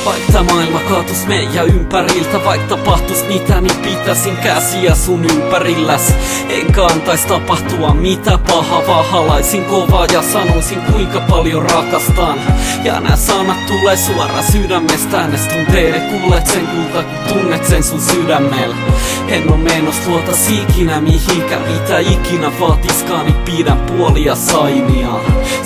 Vaikka maailma kaatus meidän ympäriltä, vaikka tapahtus mitä, niin pitäisin käsiä sun ympärilläs. Enkä antais tapahtua mitä paha, vaan halaisin kovaa ja sanoisin kuinka paljon rakastan. Ja nää sanat tulee suoraan sydämestä, äänes tunteiden kuulet sen kulta, kun tunnet sen sun sydämellä. En oo menos luotas ikinä mihinkään, mitä ikinä vaatiskaan, niin pidän puolia sainia.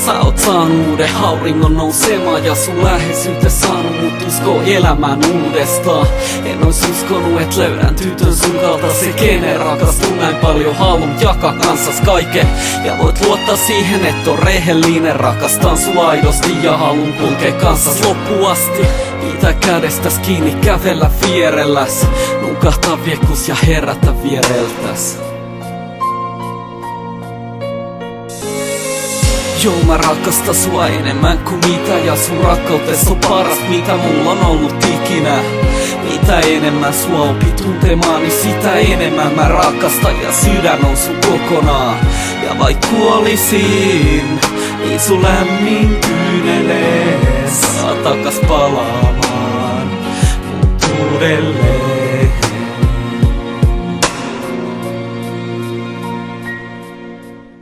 Sä oot saanut uuden hauringon nousemaan ja sun läheisyyttä saanut mut uskoo elämään uudestaan. En ois uskonut, et löydän tytön sun kalta se kenen rakastuu näin paljon, haluun jakaa kanssas kaiken. Ja voit luottaa siihen, et on rehellinen, rakastan sua aidosti ja haluun kulkee kanssas loppuun asti. Pitää kädestäs kiinni, kävellä vierelläs, nukahtaa viekus ja herätä viereltäs. Joo, mä rakastan sua enemmän kuin mitä, ja sun rakkautes on paras mitä mulla on ollut ikinä. Mitä enemmän sua opit tuntemaan, niin sitä enemmän mä rakastan ja sydän on sun kokonaan. Ja vaik kuolisin, niin sun lämmin kyynelee, saa takas palaamaan mut uudelleen.